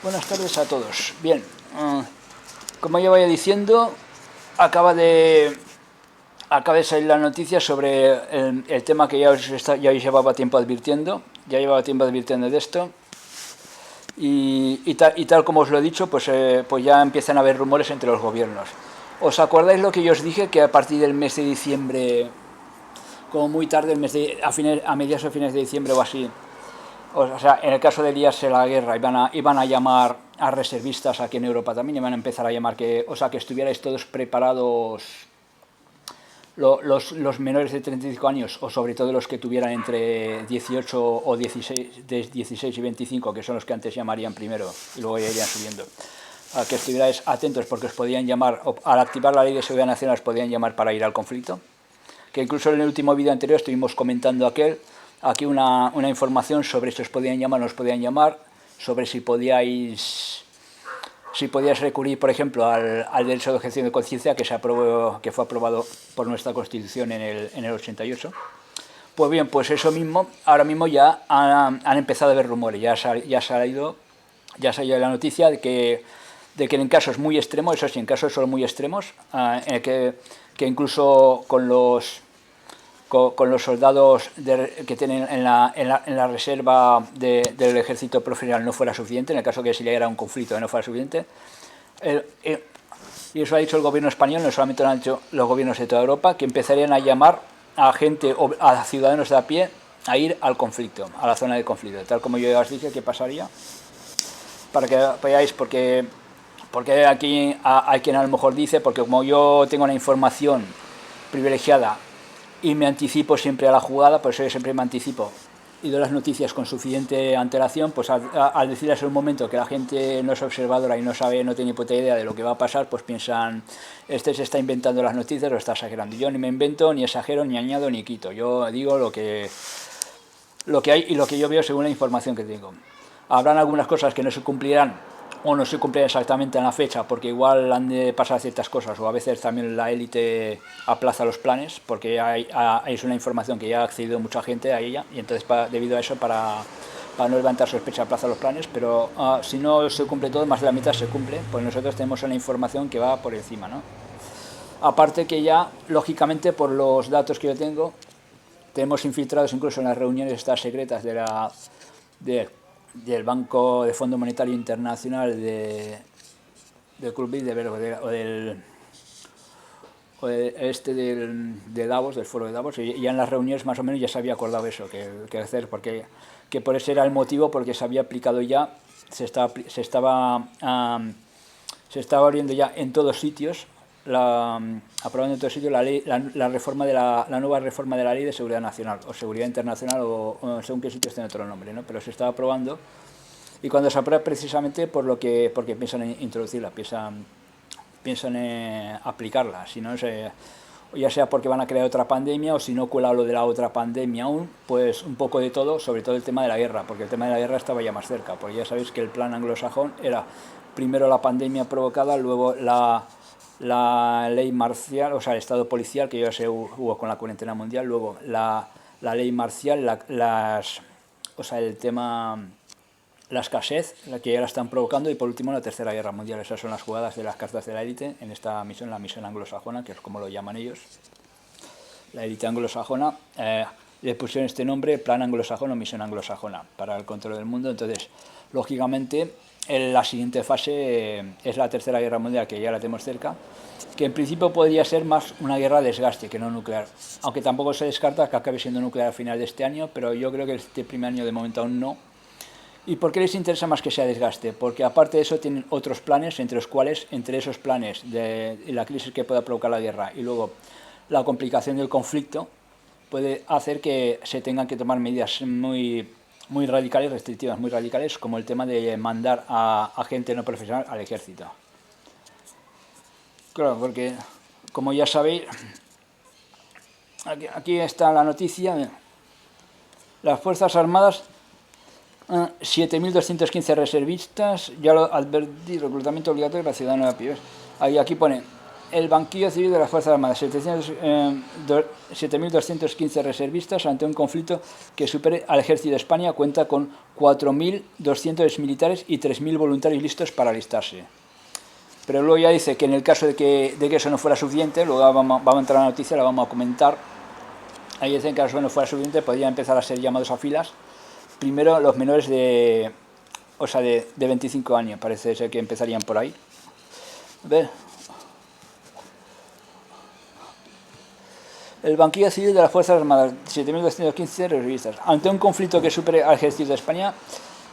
Buenas tardes a todos. Bien, como ya vaya diciendo, acaba de salir la noticia sobre el tema que ya llevaba tiempo advirtiendo. Ya llevaba tiempo advirtiendo de esto. Y tal como os lo he dicho, pues ya empiezan a haber rumores entre los gobiernos. ¿Os acordáis lo que yo os dije? Que a partir del mes de diciembre, como muy tarde, a mediados o fines de diciembre o así, o sea, en el caso de liarse la guerra, iban a llamar a reservistas aquí en Europa también, iban a empezar a llamar que estuvierais todos preparados, los menores de 35 años, o sobre todo los que tuvieran entre 18 o 16, de 16 y 25, que son los que antes llamarían primero y luego ya irían subiendo, a que estuvierais atentos porque os podían llamar, al activar la ley de seguridad nacional os podían llamar para ir al conflicto. Que incluso en el último vídeo anterior estuvimos comentando aquí una información sobre si os podían llamar o no os podían llamar, sobre si podíais recurrir, por ejemplo, al derecho de objeción de conciencia que fue aprobado por nuestra Constitución en el 88. Pues bien, pues eso mismo, ahora mismo ya han empezado a haber rumores, ya ha salido la noticia de que en casos muy extremos, eso sí, en casos solo muy extremos, en el que incluso con los soldados que tienen en la reserva del ejército profesional no fuera suficiente, en el caso que si le era un conflicto no fuera suficiente. Y eso ha dicho el gobierno español, no solamente lo han dicho los gobiernos de toda Europa, que empezarían a llamar a gente, a ciudadanos de a pie, a ir al conflicto, a la zona de conflicto, tal como yo ya os dije que pasaría, para que veáis, porque aquí hay quien a lo mejor dice, porque como yo tengo una información privilegiada y me anticipo siempre a la jugada, por eso yo siempre me anticipo y doy las noticias con suficiente antelación, pues al decirles en un momento que la gente no es observadora y no sabe, no tiene ni puta idea de lo que va a pasar, pues piensan, este se está inventando las noticias, lo está exagerando. Yo ni me invento, ni exagero, ni añado, ni quito. Yo digo lo que hay y lo que yo veo según la información que tengo. Habrán algunas cosas que no se cumplirán o no se cumplirán exactamente en la fecha porque igual han de pasar ciertas cosas, o a veces también la élite aplaza los planes porque es una información que ya ha accedido mucha gente a ella y entonces debido a eso para no levantar sospecha aplaza los planes, pero si no se cumple todo, más de la mitad se cumple, pues nosotros tenemos una información que va por encima, ¿no? Aparte que ya, lógicamente, por los datos que yo tenemos infiltrados incluso en las reuniones estas secretas del Banco de Fondo Monetario Internacional, del Club Bilderberg de Davos, del foro de Davos, y ya en las reuniones más o menos ya se había acordado eso, que hacer, porque que por ese era el motivo, porque se había aplicado ya, se estaba abriendo ya en todos sitios, aprobando en todos sitios la reforma la nueva reforma de la Ley de Seguridad Nacional, o Seguridad Internacional, o según qué sitios tiene otro nombre, ¿no? Pero se estaba aprobando, y cuando se aprueba precisamente porque piensan en introducirla, piensan en aplicarla, si no ya sea porque van a crear otra pandemia o si no cuela lo de la otra pandemia aún, pues un poco de todo, sobre todo el tema de la guerra, porque el tema de la guerra estaba ya más cerca, porque ya sabéis que el plan anglosajón era primero la pandemia provocada, luego la ley marcial, o sea, el estado policial, que ya se hubo con la cuarentena mundial, luego la ley marcial, o sea, el tema, la escasez, la que ya la están provocando, y por último la tercera guerra mundial. Esas son las jugadas de las cartas de la élite en esta misión, la misión anglosajona, que es como lo llaman ellos, la élite anglosajona. Le pusieron este nombre, plan anglosajón o misión anglosajona, para el control del mundo. Entonces, lógicamente, la siguiente fase es la tercera guerra mundial, que ya la tenemos cerca, que en principio podría ser más una guerra de desgaste que no nuclear, aunque tampoco se descarta que acabe siendo nuclear a final de este año, pero yo creo que este primer año de momento aún no. ¿Y por qué les interesa más que sea desgaste? Porque aparte de eso tienen otros planes, entre los cuales, entre esos planes de la crisis que pueda provocar la guerra y luego la complicación del conflicto, puede hacer que se tengan que tomar medidas muy radicales, restrictivas, muy radicales, como el tema de mandar a gente no profesional al ejército. Claro, porque como ya sabéis, aquí está la noticia, las Fuerzas Armadas, 7.215 reservistas, ya lo advertí, reclutamiento obligatorio para ciudadanos de a pie. Aquí pone el banquillo civil de las Fuerzas Armadas, 7.215 reservistas ante un conflicto que supere al Ejército de España, cuenta con 4.200 militares y 3.000 voluntarios listos para alistarse. Pero luego ya dice que en el caso de que eso no fuera suficiente, luego vamos a entrar a la noticia, la vamos a comentar. Ahí dice que en caso de no fuera suficiente, podrían empezar a ser llamados a filas. Primero los menores de 25 años, parece ser que empezarían por ahí. ¿Ves? El banquillo civil de las Fuerzas Armadas, 7.215 reservistas. Ante un conflicto que supere al Ejército de España,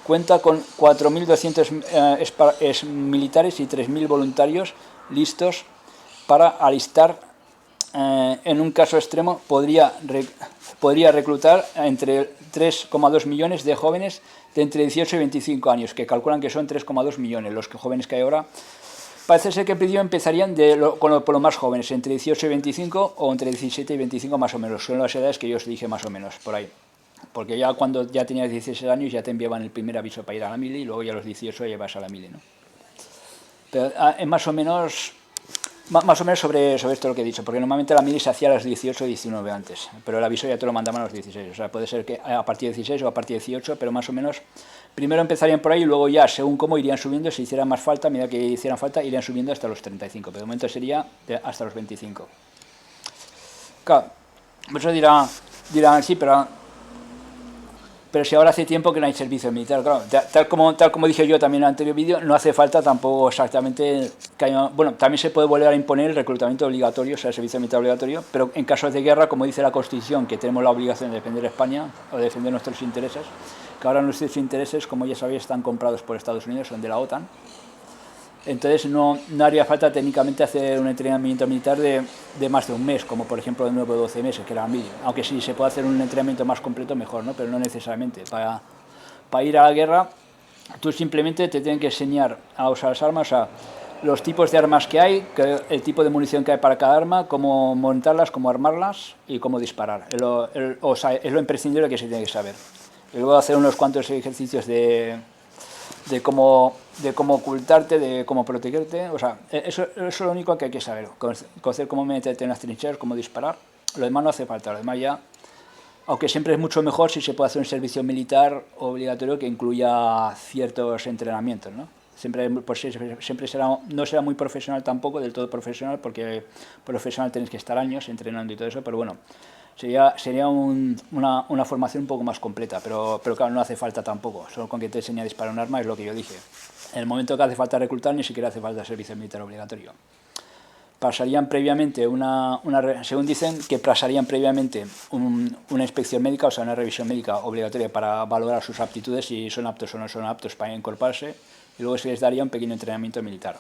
cuenta con 4.200 militares y 3.000 voluntarios listos para alistar. En un caso extremo, podría reclutar entre 3,2 millones de jóvenes de entre 18 y 25 años, que calculan que son 3,2 millones los jóvenes que hay ahora. Parece ser que en principio empezarían por los más jóvenes, entre 18 y 25 o entre 17 y 25 más o menos. Son las edades que yo os dije más o menos, por ahí. Porque ya cuando ya tenías 16 años ya te enviaban el primer aviso para ir a la mili y luego ya a los 18 ya vas a la mili, ¿no? Pero es más o menos sobre esto lo que he dicho, porque normalmente la mili se hacía a los 18 o 19 antes, pero el aviso ya te lo mandaban a los 16. O sea, puede ser que a partir de 16 o a partir de 18, pero más o menos primero empezarían por ahí y luego ya, según cómo irían subiendo, si hicieran más falta, a medida que hicieran falta, irían subiendo hasta los 35, pero de momento sería hasta los 25. Claro, eso dirán, sí, pero si ahora hace tiempo que no hay servicio militar, claro, tal como dije yo también en el anterior vídeo, no hace falta tampoco exactamente que haya, bueno, también se puede volver a imponer el reclutamiento obligatorio, o sea, el servicio militar obligatorio, pero en casos de guerra, como dice la Constitución, que tenemos la obligación de defender España o de defender nuestros intereses, que ahora nuestros intereses, como ya sabéis, están comprados por Estados Unidos, son de la OTAN. Entonces no haría falta técnicamente hacer un entrenamiento militar de más de un mes, como por ejemplo de 9 o 12 meses, que era la mili. Aunque sí se puede hacer un entrenamiento más completo, mejor, ¿no? Pero no necesariamente. Para ir a la guerra, tú simplemente te tienen que enseñar a usar las armas, o sea, los tipos de armas que hay, el tipo de munición que hay para cada arma, cómo montarlas, cómo armarlas y cómo disparar. O sea, es lo imprescindible que se tiene que saber. Y luego hacer unos cuantos ejercicios de cómo ocultarte, de cómo protegerte, o sea, eso es lo único que hay que saber, conocer cómo meterte en las trincheras, cómo disparar. Lo demás no hace falta, lo demás ya, aunque siempre es mucho mejor si se puede hacer un servicio militar obligatorio que incluya ciertos entrenamientos, ¿no? Siempre no será muy profesional tampoco, del todo profesional, porque profesional tenéis que estar años entrenando y todo eso, pero bueno, sería una formación un poco más completa, pero claro, no hace falta tampoco, solo con que te enseñe a disparar un arma es lo que yo dije. En el momento que hace falta reclutar, ni siquiera hace falta servicio militar obligatorio. Pasarían previamente según dicen, que pasarían previamente una inspección médica, o sea, una revisión médica obligatoria para valorar sus aptitudes, si son aptos o no son aptos para incorporarse, y luego se les daría un pequeño entrenamiento militar.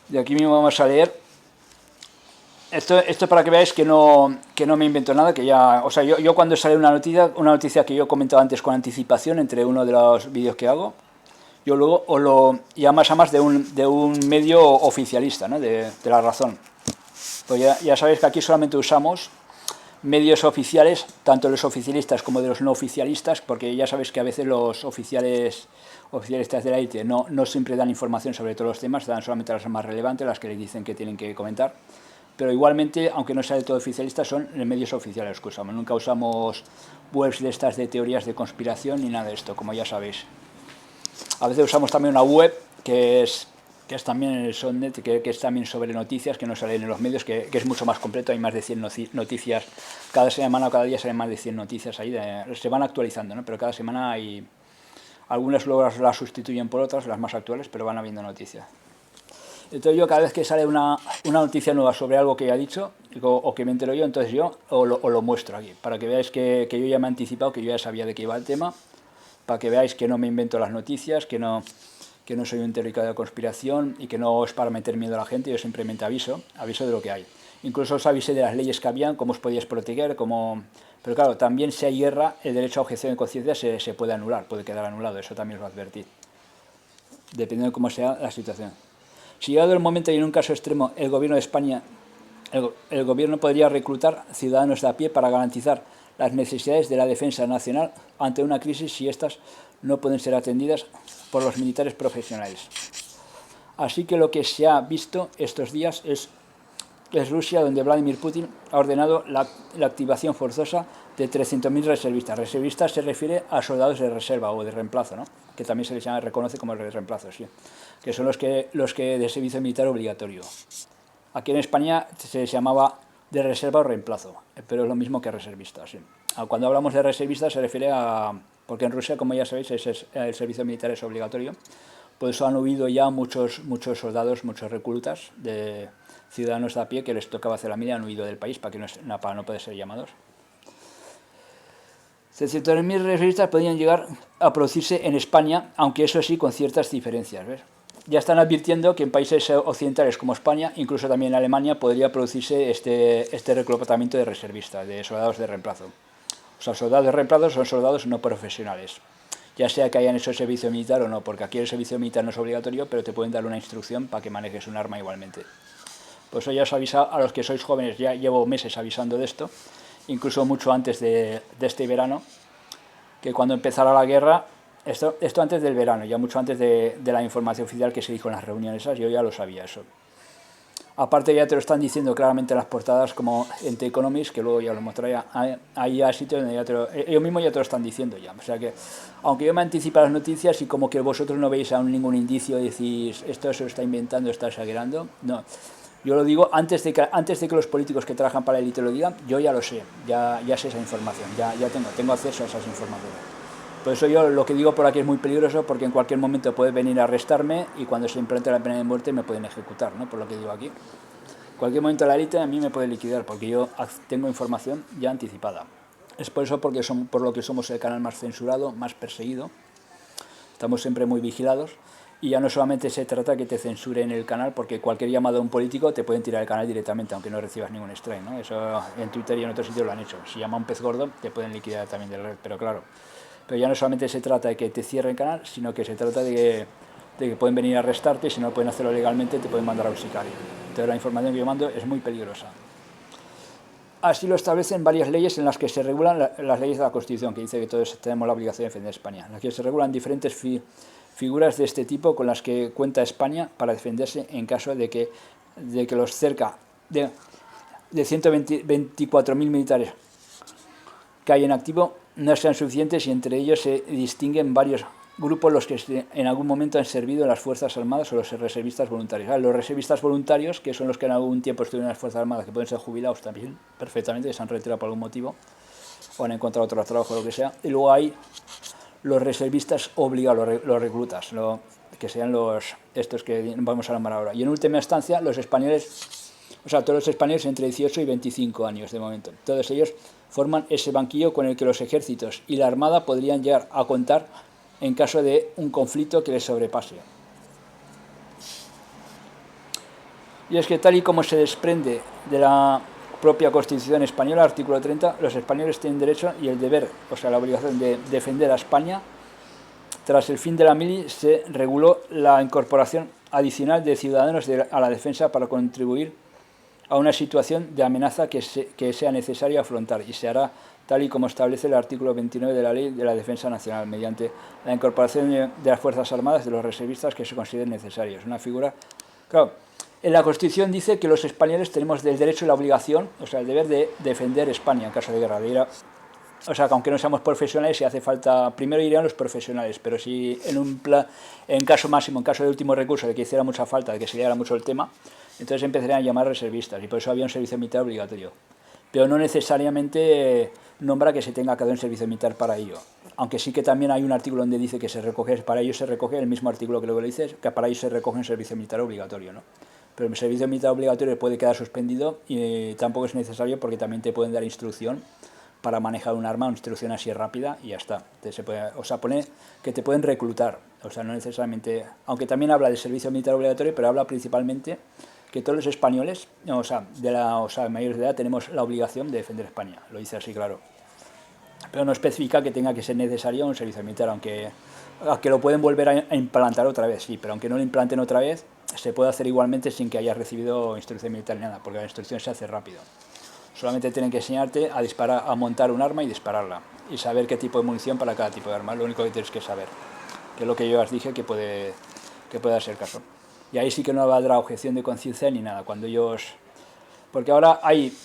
De aquí mismo vamos a leer. Esto para que veáis que no me invento nada, que ya, o sea, yo cuando sale una noticia que yo he comentado antes con anticipación entre uno de los vídeos que hago, yo luego os lo llamo a más de un medio oficialista, ¿no? de La Razón. Pues ya sabéis que aquí solamente usamos medios oficiales, tanto los oficialistas como de los no oficialistas, porque ya sabéis que a veces los oficialistas de la élite no siempre dan información sobre todos los temas, dan solamente las más relevantes, las que les dicen que tienen que comentar. Pero igualmente, aunque no sea de todo oficialista, son medios oficiales los que usamos. Nunca usamos webs de estas de teorías de conspiración ni nada de esto, como ya sabéis. A veces usamos también una web que es también el Sonnet, que es también sobre noticias, que no salen en los medios, que es mucho más completo, hay más de 100 noticias. Cada semana o cada día salen más de 100 noticias ahí, se van actualizando, ¿no? Pero cada semana hay... Algunas luego las sustituyen por otras, las más actuales, pero van habiendo noticias. Entonces yo cada vez que sale una noticia nueva sobre algo que ya he dicho o que me entero yo, entonces yo os lo muestro aquí, para que veáis que yo ya me he anticipado, que yo ya sabía de qué iba el tema, para que veáis que no me invento las noticias, que no soy un teórico de la conspiración y que no es para meter miedo a la gente, yo simplemente aviso de lo que hay. Incluso os avisé de las leyes que habían, cómo os podíais proteger, pero claro, también si hay guerra, el derecho a objeción de conciencia se puede anular, puede quedar anulado, eso también os lo advertí, dependiendo de cómo sea la situación. Si llegado el momento y en un caso extremo el gobierno de España, el gobierno podría reclutar ciudadanos de a pie para garantizar las necesidades de la defensa nacional ante una crisis si estas no pueden ser atendidas por los militares profesionales. Así que lo que se ha visto estos días es Rusia, donde Vladimir Putin ha ordenado la activación forzosa de 300.000 reservistas. Reservistas se refiere a soldados de reserva o de reemplazo, ¿no? Que también se les reconoce como de reemplazo, sí, que son los que de servicio militar obligatorio. Aquí en España se les llamaba de reserva o reemplazo, pero es lo mismo que reservistas. Sí. Cuando hablamos de reservistas se refiere a... porque en Rusia, como ya sabéis, el servicio militar es obligatorio. Por eso han huido ya muchos soldados, muchos reclutas de ciudadanos de a pie que les tocaba hacer la mili, han huido del país para no poder ser llamados. 300.000 reservistas podrían llegar a producirse en España, aunque eso sí con ciertas diferencias, ¿ves? Ya están advirtiendo que en países occidentales como España, incluso también en Alemania, podría producirse este reclutamiento de reservistas, de soldados de reemplazo. O sea, soldados de reemplazo son soldados no profesionales, ya sea que hayan hecho servicio militar o no, porque aquí el servicio militar no es obligatorio, pero te pueden dar una instrucción para que manejes un arma igualmente. Por eso ya os aviso a los que sois jóvenes, ya llevo meses avisando de esto, incluso mucho antes de este verano, que cuando empezara la guerra, esto antes del verano, ya mucho antes de la información oficial que se dijo en las reuniones esas, yo ya lo sabía eso. Aparte ya te lo están diciendo claramente en las portadas como en The Economist, que luego ya lo mostraré, ahí hay sitios donde ellos mismos ya te lo están diciendo ya. O sea que, aunque yo me anticipo las noticias y como que vosotros no veis aún ningún indicio y decís, esto se lo está inventando, está exagerando, no. Yo lo digo antes de que los políticos que trabajan para la élite lo digan, yo ya lo sé, ya sé esa información, ya tengo acceso a esas informaciones. Por eso yo lo que digo por aquí es muy peligroso, porque en cualquier momento puede venir a arrestarme y cuando se implante la pena de muerte me pueden ejecutar, ¿no? Por lo que digo aquí. En cualquier momento la élite a mí me puede liquidar, porque yo tengo información ya anticipada. Es por eso por lo que somos el canal más censurado, más perseguido. Estamos siempre muy vigilados. Y ya no solamente se trata que te censuren el canal, porque cualquier llamado a un político te pueden tirar el canal directamente, aunque no recibas ningún strike, ¿no? Eso en Twitter y en otros sitios lo han hecho. Si llama a un pez gordo, te pueden liquidar también de la red, pero claro. Pero ya no solamente se trata de que te cierren el canal, sino que se trata de que pueden venir a arrestarte y si no pueden hacerlo legalmente te pueden mandar a un sicario. Entonces la información que yo mando es muy peligrosa. Así lo establecen varias leyes en las que se regulan las leyes de la Constitución, que dice que todos tenemos la obligación de defender a España, en las que se regulan diferentes figuras de este tipo con las que cuenta España para defenderse en caso de que los cerca de 124.000 militares que hay en activo no sean suficientes, y entre ellos se distinguen varios grupos los que en algún momento han servido en las Fuerzas Armadas o los reservistas voluntarios. Los reservistas voluntarios, que son los que en algún tiempo estuvieron en las Fuerzas Armadas, que pueden ser jubilados también perfectamente, que se han retirado por algún motivo o han encontrado otro trabajo o lo que sea. Y luego hay los reservistas obligados, los reclutas, que sean estos que vamos a nombrar ahora. Y en última instancia, los españoles, o sea, todos los españoles entre 18 y 25 años de momento. Todos ellos forman ese banquillo con el que los ejércitos y la Armada podrían llegar a contar en caso de un conflicto que les sobrepase. Y es que tal y como se desprende de la propia Constitución española, artículo 30, los españoles tienen derecho y el deber, o sea, la obligación de defender a España. Tras el fin de la mili se reguló la incorporación adicional de ciudadanos a la defensa para contribuir a una situación de amenaza que sea necesario afrontar, y se hará tal y como establece el artículo 29 de la Ley de la Defensa Nacional, mediante la incorporación de las Fuerzas Armadas de los reservistas que se consideren necesarios. Una figura... Claro, en la Constitución dice que los españoles tenemos el derecho y la obligación, o sea, el deber de defender España en caso de guerra, o sea, que aunque no seamos profesionales, si hace falta, primero irían los profesionales, pero si en caso máximo, en caso de último recurso, de que hiciera mucha falta, de que se liara mucho el tema, entonces empezarían a llamar reservistas, y por eso había un servicio militar obligatorio. Pero no necesariamente nombra que se tenga que dar un servicio militar para ello. Aunque sí que también hay un artículo donde dice que para ello se recoge, el mismo artículo que luego le dice, que para ello se recoge un servicio militar obligatorio, ¿no? Pero el servicio militar obligatorio puede quedar suspendido y tampoco es necesario, porque también te pueden dar instrucción para manejar un arma, una instrucción así rápida y ya está. O sea, pone que te pueden reclutar, o sea, no necesariamente, aunque también habla de servicio militar obligatorio, pero habla principalmente que todos los españoles, mayores de edad, tenemos la obligación de defender España, lo dice así claro. Pero no especifica que tenga que ser necesario un servicio militar, aunque lo pueden volver a implantar otra vez, sí, pero aunque no lo implanten otra vez, se puede hacer igualmente sin que hayas recibido instrucción militar ni nada, porque la instrucción se hace rápido. Solamente tienen que enseñarte a disparar, a montar un arma y dispararla, y saber qué tipo de munición para cada tipo de arma, lo único que tienes que saber, que es lo que yo os dije que puede ser caso. Y ahí sí que no habrá objeción de conciencia ni nada. Cuando ellos... Porque ahora hay...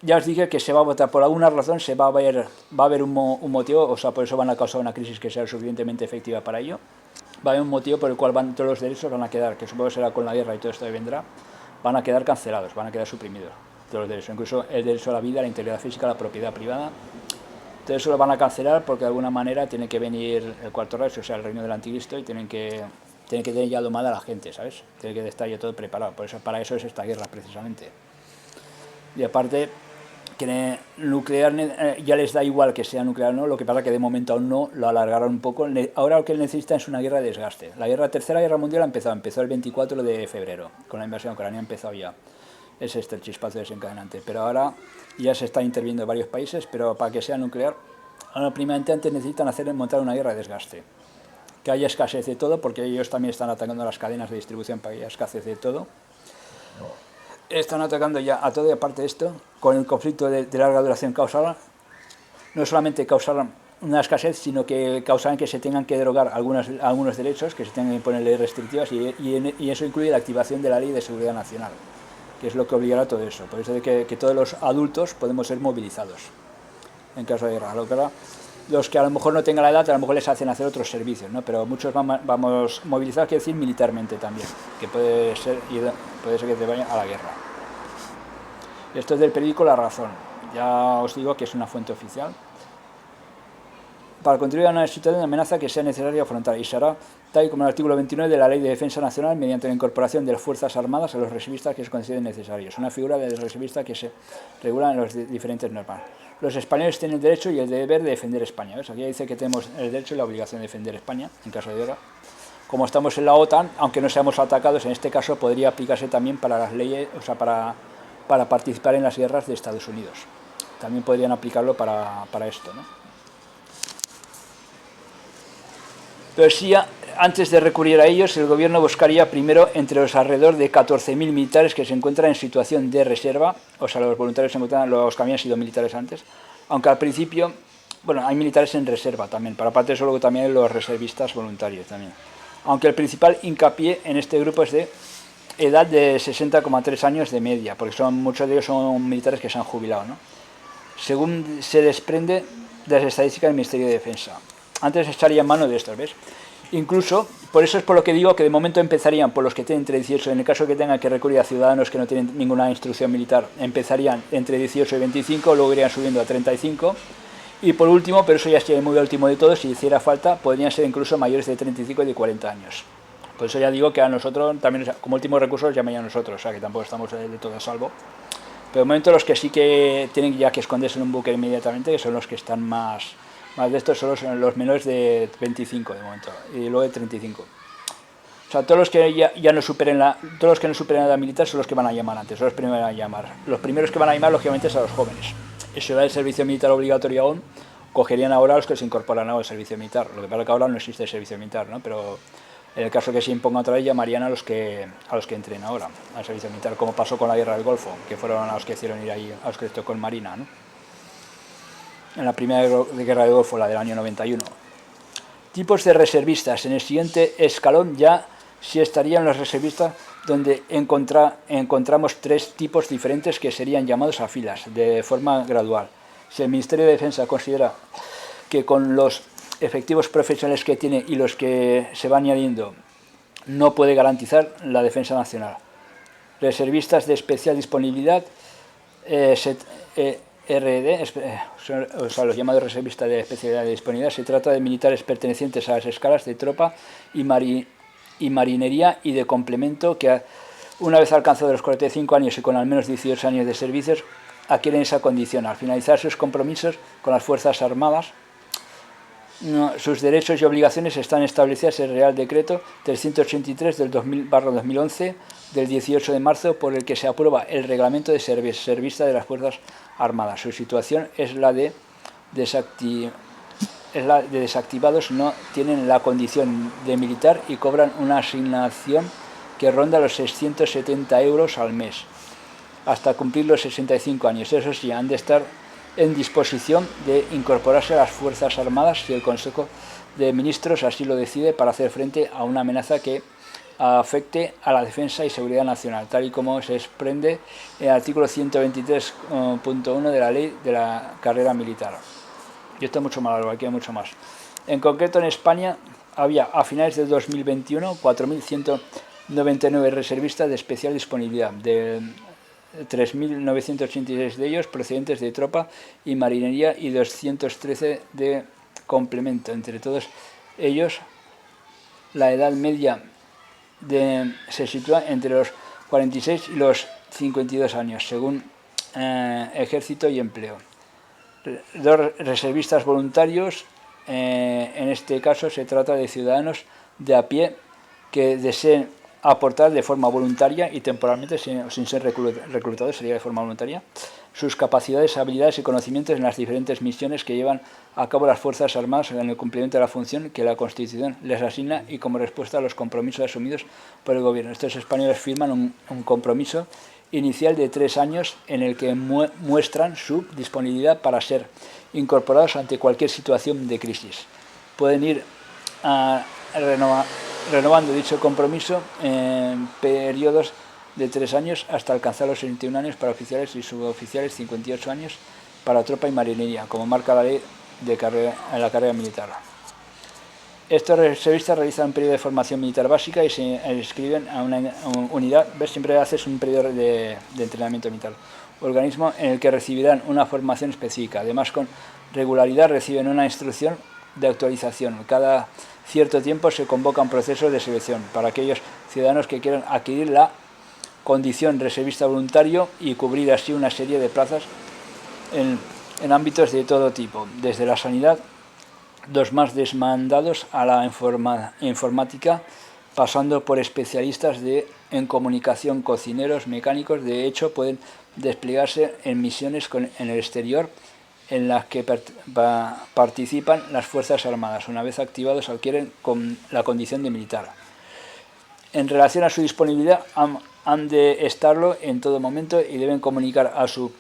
Ya os dije que se va a votar, por alguna razón va a haber un motivo, o sea, por eso van a causar una crisis que sea suficientemente efectiva para ello. Va a haber un motivo por el cual todos los derechos van a quedar, que supongo que será con la guerra y todo esto que vendrá, van a quedar cancelados, van a quedar suprimidos todos los derechos, incluso el derecho a la vida, a la integridad física, a la propiedad privada. Todo eso lo van a cancelar porque de alguna manera tiene que venir el Cuarto Reich, o sea, el reino del anticristo, y tienen que tener ya domada a la gente, ¿sabes? Tiene que estar ya todo preparado, por eso, para eso es esta guerra precisamente. Y aparte, que nuclear ya les da igual que sea nuclear o no, lo que pasa es que de momento aún no, lo alargaron un poco. Ahora lo que necesitan es una guerra de desgaste. La tercera guerra mundial empezó el 24 de febrero, con la invasión ucraniana ha empezado ya. Es el chispazo desencadenante. Pero ahora ya se están interviniendo varios países, pero para que sea nuclear, ahora primeramente antes necesitan montar una guerra de desgaste. Que haya escasez de todo, porque ellos también están atacando las cadenas de distribución para que haya escasez de todo. Están atacando ya a todo, y aparte de esto, con el conflicto de larga duración causará, no solamente causarán una escasez, sino que causarán que se tengan que derogar algunos derechos, que se tengan que poner leyes restrictivas, y eso incluye la activación de la Ley de Seguridad Nacional, que es lo que obligará a todo eso. Por eso de que todos los adultos podemos ser movilizados en caso de guerra. Los que a lo mejor no tengan la edad, a lo mejor les hacen hacer otros servicios, ¿no? Pero muchos vamos movilizados, quiere decir militarmente también, que puede ser que te vayan a la guerra. Esto es del periódico La Razón, ya os digo que es una fuente oficial. Para contribuir a una situación de amenaza que sea necesario afrontar, y será tal y como el artículo 29 de la Ley de Defensa Nacional, mediante la incorporación de las Fuerzas Armadas a los reservistas que se consideren necesarios. Una figura de reservista que se regula en las diferentes normas. Los españoles tienen el derecho y el deber de defender España. ¿Ves? Aquí dice que tenemos el derecho y la obligación de defender España en caso de guerra. Como estamos en la OTAN, aunque no seamos atacados, en este caso podría aplicarse también para las leyes, o sea, para participar en las guerras de Estados Unidos. También podrían aplicarlo para esto, ¿no? Pero sí, antes de recurrir a ellos, el gobierno buscaría primero entre los alrededor de 14.000 militares que se encuentran en situación de reserva, o sea, los voluntarios se encuentran, los que habían sido militares antes, aunque al principio, bueno, hay militares en reserva también, para parte de eso luego también los reservistas voluntarios también. Aunque el principal hincapié en este grupo es de edad de 60,3 años de media, porque muchos de ellos son militares que se han jubilado, ¿no? Según se desprende de las estadísticas del Ministerio de Defensa. Antes estaría en mano de estos, ¿ves? Incluso, por eso es por lo que digo que de momento empezarían por los que tienen entre 18, en el caso que tengan que recurrir a ciudadanos que no tienen ninguna instrucción militar, empezarían entre 18 y 25, luego irían subiendo a 35, y por último, pero eso ya sería muy último de todo, si hiciera falta, podrían ser incluso mayores de 35 y de 40 años. Por eso ya digo que a nosotros, también como último recurso, los llamarían a nosotros, o sea que tampoco estamos de todo a salvo. Pero de momento los que sí que tienen ya que esconderse en un búnker inmediatamente, que son los que están más de estos, son los menores de 25 de momento, y luego de 35. O sea, todos los que ya no superen todos los que no superen la edad militar son los que van a llamar antes, son los primeros a llamar. Los primeros que van a llamar, lógicamente, son a los jóvenes. Eso va el servicio militar obligatorio aún, cogerían ahora a los que se incorporan al servicio militar. Lo que pasa es que ahora no existe el servicio militar, ¿no? Pero en el caso que se imponga otra vez, llamarían a los que entren ahora al servicio militar, como pasó con la guerra del Golfo, que fueron a los que hicieron ir ahí, a los que les tocó en Marina, ¿no? En la primera guerra del Golfo, la del año 91. Tipos de reservistas. En el siguiente escalón ya sí estarían los reservistas, donde encontramos tres tipos diferentes que serían llamados a filas, de forma gradual. Si el Ministerio de Defensa considera que con los efectivos profesionales que tiene y los que se van añadiendo no puede garantizar la defensa nacional. Reservistas de especial disponibilidad, RD, o sea, los llamados reservistas de especialidad de disponibilidad, se trata de militares pertenecientes a las escalas de tropa y marinería y de complemento que una vez alcanzados los 45 años y con al menos 18 años de servicios adquieren esa condición. Al finalizar sus compromisos con las Fuerzas Armadas, sus derechos y obligaciones están establecidas en el Real Decreto 383 del 2011 del 18 de marzo, por el que se aprueba el reglamento de reservista de las Fuerzas Armadas. Su situación es la de desactivados, no tienen la condición de militar y cobran una asignación que ronda los 670 euros al mes, hasta cumplir los 65 años. Eso sí, han de estar en disposición de incorporarse a las Fuerzas Armadas si el Consejo de Ministros así lo decide, para hacer frente a una amenaza que afecte a la defensa y seguridad nacional, tal y como se desprende en el artículo 123.1 de la ley de la carrera militar. Y esto es mucho más largo, aquí hay mucho más. En concreto, en España había a finales de 2021 4.199 reservistas de especial disponibilidad, de 3.986 de ellos procedentes de tropa y marinería y 213 de complemento. Entre todos ellos, la edad media se sitúa entre los 46 y los 52 años, según Ejército y Empleo. Dos reservistas voluntarios, en este caso se trata de ciudadanos de a pie que deseen aportar de forma voluntaria y temporalmente, sin ser reclutados, sería de forma voluntaria, sus capacidades, habilidades y conocimientos en las diferentes misiones que llevan a cabo las Fuerzas Armadas en el cumplimiento de la función que la Constitución les asigna y como respuesta a los compromisos asumidos por el Gobierno. Estos españoles firman un compromiso inicial de 3 años en el que muestran su disponibilidad para ser incorporados ante cualquier situación de crisis. Pueden ir renovando dicho compromiso en periodos de 3 años hasta alcanzar los 61 años para oficiales y suboficiales, 58 años para tropa y marinería, como marca la ley de la carrera militar. Estos reservistas realizan un periodo de formación militar básica y se inscriben a una unidad, siempre haces un periodo de entrenamiento militar, organismo en el que recibirán una formación específica. Además, con regularidad reciben una instrucción de actualización. Cada cierto tiempo se convoca un proceso de selección para aquellos ciudadanos que quieran adquirir la condición reservista voluntario y cubrir así una serie de plazas en ámbitos de todo tipo, desde la sanidad, los más desmandados, a la informática, pasando por especialistas en comunicación, cocineros, mecánicos. De hecho, pueden desplegarse en misiones en el exterior en las que participan las Fuerzas Armadas. Una vez activados, adquieren la condición de militar. En relación a su disponibilidad, han de estarlo en todo momento y deben comunicar a su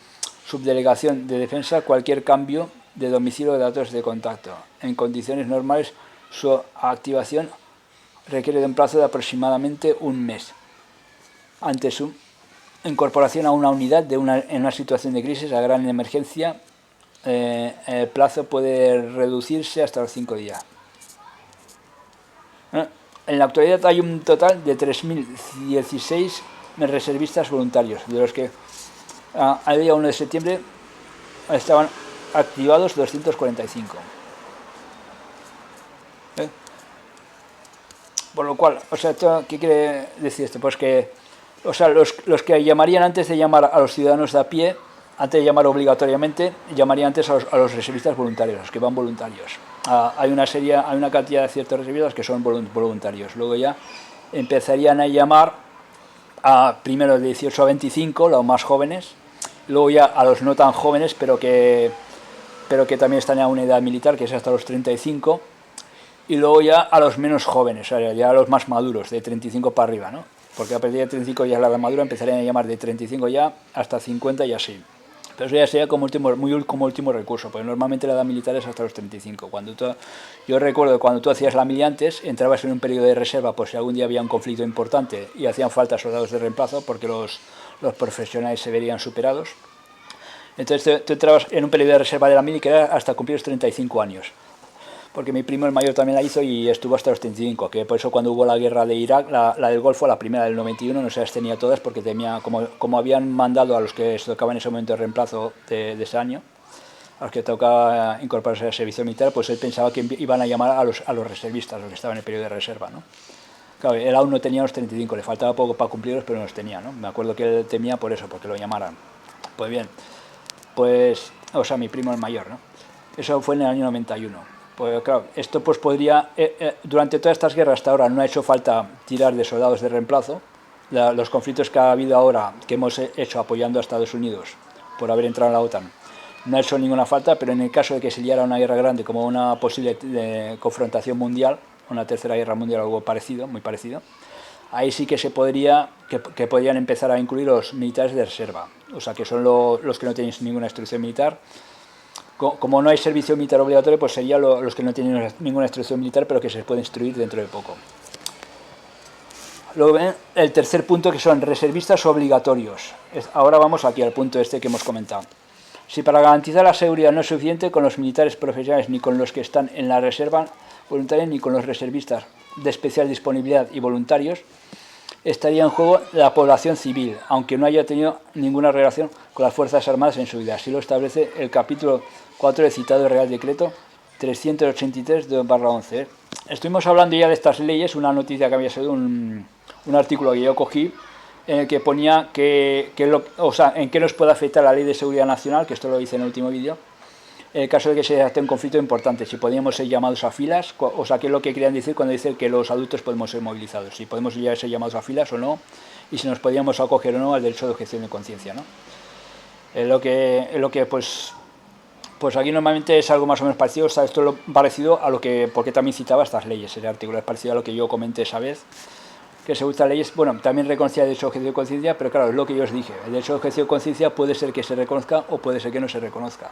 subdelegación de defensa cualquier cambio de domicilio de datos de contacto. En condiciones normales, su activación requiere de un plazo de aproximadamente un mes. Ante su incorporación a una unidad en una situación de crisis, a gran emergencia, el plazo puede reducirse hasta los 5 días. En la actualidad hay un total de 3.016 reservistas voluntarios, de los que al día 1 de septiembre estaban activados 245. Por lo cual, o sea, ¿qué quiere decir esto? Pues que, o sea, los que llamarían antes de llamar a los ciudadanos de a pie, antes de llamar obligatoriamente, llamarían antes a los reservistas voluntarios, los que van voluntarios. Hay una cantidad de ciertos reservistas que son voluntarios. Luego ya empezarían a llamar primero de 18 a 25, los más jóvenes, luego ya a los no tan jóvenes, pero que también están a una edad militar, que es hasta los 35, y luego ya a los menos jóvenes, o sea, ya a los más maduros, de 35 para arriba, ¿no? Porque a partir de 35 ya es la edad madura, empezarían a llamar de 35 ya hasta 50 y así. Pero eso ya sería como último recurso, porque normalmente la edad militar es hasta los 35. Yo recuerdo que cuando tú hacías la mili antes, entrabas en un periodo de reserva, pues si algún día había un conflicto importante y hacían falta soldados de reemplazo, porque los profesionales se verían superados. Entonces tú entrabas en un periodo de reserva de la mili que era hasta cumplir los 35 años. Porque mi primo el mayor también la hizo y estuvo hasta los 35, que por eso cuando hubo la guerra de Irak, la del Golfo, la primera del 91, no se las tenía todas porque temía, como habían mandado a los que se tocaban en ese momento de reemplazo de ese año, a los que tocaba incorporarse al servicio militar, pues él pensaba que iban a llamar a los reservistas, los que estaban en el periodo de reserva, ¿no? Claro, él aún no tenía los 35, le faltaba poco para cumplirlos, pero no los tenía, ¿no? Me acuerdo que él temía por eso, porque lo llamaran. Pues bien, pues, o sea, mi primo el mayor, ¿no? Eso fue en el año 91. Pues claro, esto pues podría, durante todas estas guerras hasta ahora no ha hecho falta tirar de soldados de reemplazo. Los conflictos que ha habido ahora, que hemos hecho apoyando a Estados Unidos por haber entrado en la OTAN, no ha hecho ninguna falta, pero en el caso de que se liara una guerra grande como una posible confrontación mundial, una tercera guerra mundial o algo parecido, muy parecido, ahí sí que se podrían empezar a incluir los militares de reserva, o sea que son los que no tienen ninguna instrucción militar. Como no hay servicio militar obligatorio, pues serían los que no tienen ninguna instrucción militar, pero que se puede instruir dentro de poco. Luego ven el tercer punto, que son reservistas obligatorios. Ahora vamos aquí al punto este que hemos comentado. Si para garantizar la seguridad no es suficiente con los militares profesionales ni con los que están en la reserva voluntaria ni con los reservistas de especial disponibilidad y voluntarios, estaría en juego la población civil, aunque no haya tenido ninguna relación con las Fuerzas Armadas en su vida. Así lo establece el capítulo 4 del citado Real Decreto 383 de /11. Estuvimos hablando ya de estas leyes, una noticia que había sido un artículo que yo cogí, en el que ponía en qué nos puede afectar la Ley de Seguridad Nacional, que esto lo hice en el último vídeo, en el caso de que se hace un conflicto importante, si podíamos ser llamados a filas, o sea, qué es lo que querían decir cuando dicen que los adultos podemos ser movilizados, si podemos ya ser llamados a filas o no, y si nos podíamos acoger o no al derecho de objeción de conciencia, ¿no? Es lo que pues aquí normalmente es algo más o menos parecido, o sea, esto es lo parecido a lo que, porque también citaba estas leyes, el artículo es parecido a lo que yo comenté esa vez, que según estas leyes, bueno, también reconocía el derecho de objeción de conciencia, pero claro, es lo que yo os dije, el derecho de objeción de conciencia puede ser que se reconozca o puede ser que no se reconozca.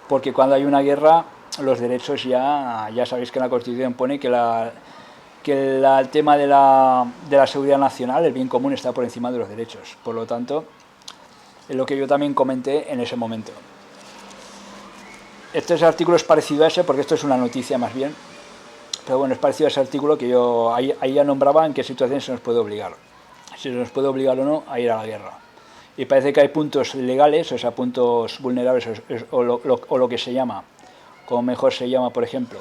Porque cuando hay una guerra, los derechos ya sabéis que la Constitución pone que el tema de la seguridad nacional, el bien común, está por encima de los derechos. Por lo tanto, es lo que yo también comenté en ese momento. Este artículo es parecido a ese, porque esto es una noticia más bien, pero bueno, es parecido a ese artículo que yo ahí ya nombraba en qué situaciones se nos puede obligar. Si se nos puede obligar o no a ir a la guerra. Y parece que hay puntos legales, o sea, puntos vulnerables, o lo que se llama, como mejor se llama, por ejemplo,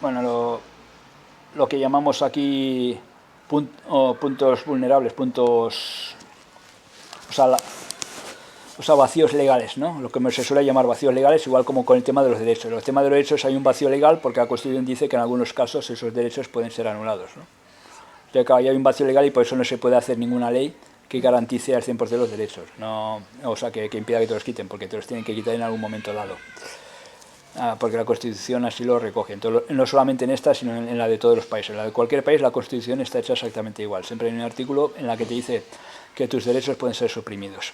bueno, lo que llamamos aquí puntos vulnerables, puntos, o sea, vacíos legales, ¿no? Lo que se suele llamar vacíos legales, igual como con el tema de los derechos. En el tema de los derechos hay un vacío legal porque la Constitución dice que en algunos casos esos derechos pueden ser anulados, ¿no? Entonces, claro, hay un vacío legal y por eso no se puede hacer ninguna ley que garantice al 100% los derechos, no, o sea, que impida que te los quiten, porque te los tienen que quitar en algún momento dado. Porque la Constitución así lo recoge. Entonces, no solamente en esta, sino en la de todos los países. En la de cualquier país la Constitución está hecha exactamente igual. Siempre hay un artículo en la que te dice que tus derechos pueden ser suprimidos.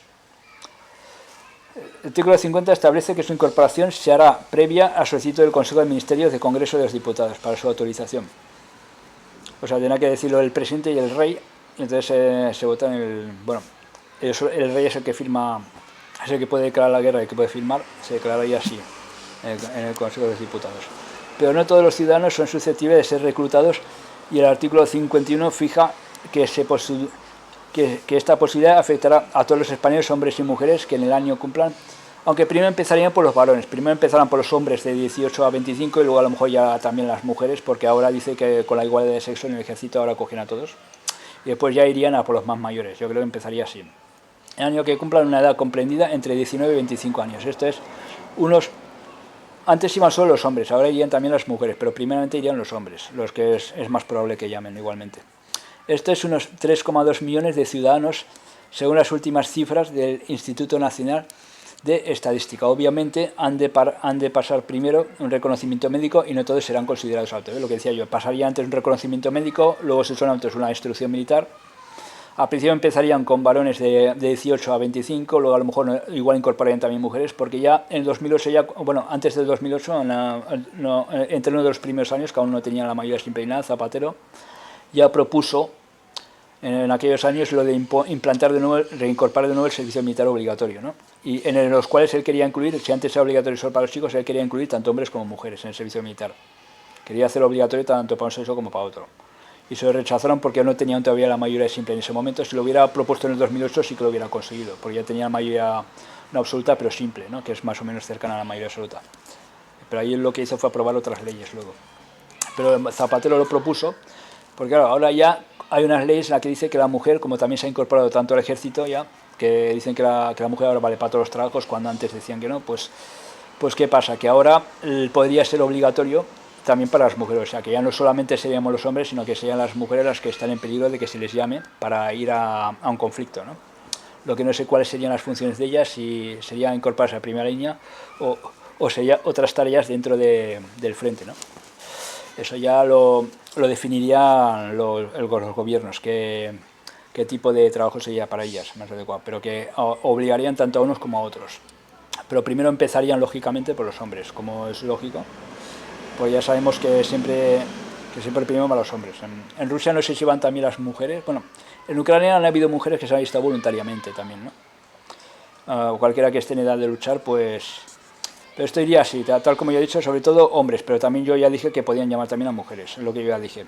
El artículo 50 establece que su incorporación se hará previa a solicitud del Consejo de Ministerios del Congreso de los Diputados para su autorización. O sea, tendrá que decirlo el presidente y el rey, y entonces se vota en el... Bueno, el rey es el que firma, es el que puede declarar la guerra y el que puede firmar, se declararía así en el Consejo de los Diputados. Pero no todos los ciudadanos son susceptibles de ser reclutados y el artículo 51 fija que esta posibilidad afectará a todos los españoles, hombres y mujeres, que en el año cumplan, aunque primero empezarían por los varones, primero empezarán por los hombres de 18 a 25 y luego a lo mejor ya también las mujeres, porque ahora dice que con la igualdad de sexo en el ejército ahora cogen a todos, y después ya irían a por los más mayores. Yo creo que empezaría así. El año que cumplan una edad comprendida entre 19 y 25 años. Esto es antes iban solo los hombres, ahora irían también las mujeres, pero primeramente irían los hombres, los que es más probable que llamen igualmente. Esto es unos 3,2 millones de ciudadanos, según las últimas cifras del Instituto Nacional de Estadística. Obviamente han de pasar primero un reconocimiento médico y no todos serán considerados aptos. Lo que decía yo, pasaría antes un reconocimiento médico, luego se son antes una instrucción militar. Al principio empezarían con varones de 18 a 25, luego a lo mejor igual incorporarían también mujeres, porque ya en 2008, antes del 2008, entre uno de los primeros años, que aún no tenía la mayoría simple y nada, Zapatero, ya propuso en aquellos años lo de implantar de nuevo, reincorporar de nuevo el servicio militar obligatorio, ¿no? Y en los cuales él quería incluir, si antes era obligatorio solo para los chicos, él quería incluir tanto hombres como mujeres en el servicio militar. Quería hacerlo obligatorio tanto para un sexo como para otro. Y se lo rechazaron porque no tenían todavía la mayoría simple en ese momento. Si lo hubiera propuesto en el 2008 sí que lo hubiera conseguido, porque ya tenía la mayoría no absoluta, pero simple, ¿no? Que es más o menos cercana a la mayoría absoluta. Pero ahí lo que hizo fue aprobar otras leyes luego. Pero Zapatero lo propuso, porque claro, ahora ya hay unas leyes en las que dice que la mujer, como también se ha incorporado tanto al ejército ya, que dicen que la mujer ahora vale para todos los trabajos, cuando antes decían que no, pues ¿qué pasa? Que ahora podría ser obligatorio también para las mujeres, o sea, que ya no solamente seríamos los hombres, sino que serían las mujeres las que están en peligro de que se les llame para ir a un conflicto, ¿no? Lo que no sé cuáles serían las funciones de ellas, si sería incorporarse a primera línea o sería otras tareas dentro del frente, ¿no? Eso ya lo definirían los gobiernos, qué tipo de trabajo sería para ellas más adecuado, pero que obligarían tanto a unos como a otros. Pero primero empezarían lógicamente por los hombres, como es lógico, pues ya sabemos que siempre que siempre oprimimos a los hombres. En Rusia no sé si van también las mujeres. Bueno, en Ucrania han habido mujeres que se han visto voluntariamente también, ¿no? Cualquiera que esté en edad de luchar, pues... Pero esto iría así, tal como yo he dicho, sobre todo hombres, pero también yo ya dije que podían llamar también a mujeres, es lo que yo ya dije.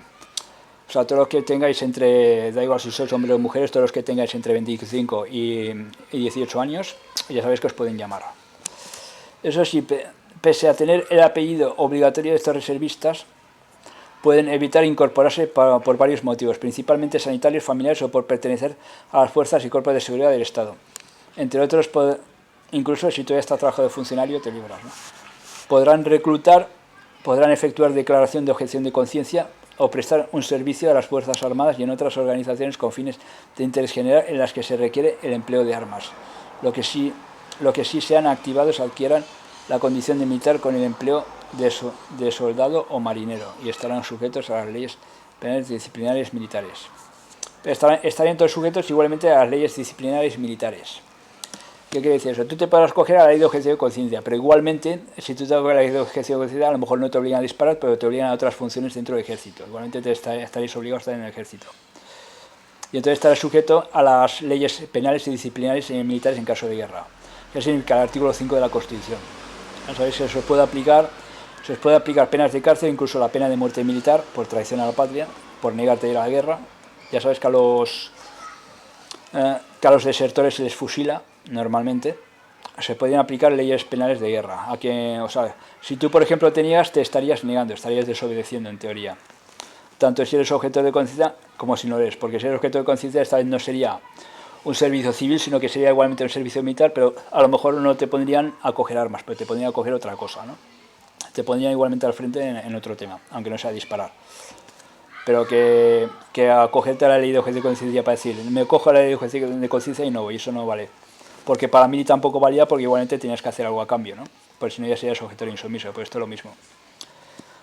O sea, todos los que tengáis entre, da igual si sois hombres o mujeres, todos los que tengáis entre 25 y 18 años, ya sabéis que os pueden llamar. Eso sí, pese a tener el apellido obligatorio de estos reservistas, pueden evitar incorporarse por varios motivos, principalmente sanitarios, familiares o por pertenecer a las fuerzas y cuerpos de seguridad del Estado. Entre otros, incluso si todavía estás trabajando de funcionario, te libras, ¿no? Podrán reclutar, podrán efectuar declaración de objeción de conciencia o prestar un servicio a las Fuerzas Armadas y en otras organizaciones con fines de interés general en las que se requiere el empleo de armas. Lo que sí sean activados adquieran la condición de militar con el empleo de soldado o marinero y estarán sujetos a las leyes penales disciplinarias militares. Estarían todos sujetos igualmente a las leyes disciplinarias militares. ¿Qué quiere decir eso? Tú te podrás coger a la ley de objeción de conciencia, pero igualmente, si tú te coges a la ley de objeción de conciencia, a lo mejor no te obligan a disparar, pero te obligan a otras funciones dentro del ejército. Igualmente estaréis obligados a estar en el ejército. Y entonces estarás sujeto a las leyes penales y disciplinarias y militares en caso de guerra. ¿Qué significa el artículo 5 de la Constitución? Ya sabéis que se os puede aplicar penas de cárcel, incluso la pena de muerte militar por traición a la patria, por negarte a ir a la guerra. Ya sabes que a los desertores se les fusila normalmente. Se podrían aplicar leyes penales de guerra. O sea, si tú, por ejemplo, te niegas, te estarías negando, estarías desobedeciendo en teoría. Tanto si eres objeto de conciencia como si no eres, porque si eres objeto de conciencia esta vez no sería un servicio civil, sino que sería igualmente un servicio militar, pero a lo mejor no te pondrían a coger armas, pero te pondrían a coger otra cosa, ¿no? Te pondrían igualmente al frente en otro tema, aunque no sea disparar. Pero que acogerte a la ley de objeción de conciencia para decir, me cojo a la ley de objeción de conciencia y no voy, eso no vale. Porque para mí tampoco valía, porque igualmente tenías que hacer algo a cambio, ¿no? Pues si no ya serías objeto insumiso, pues esto es lo mismo.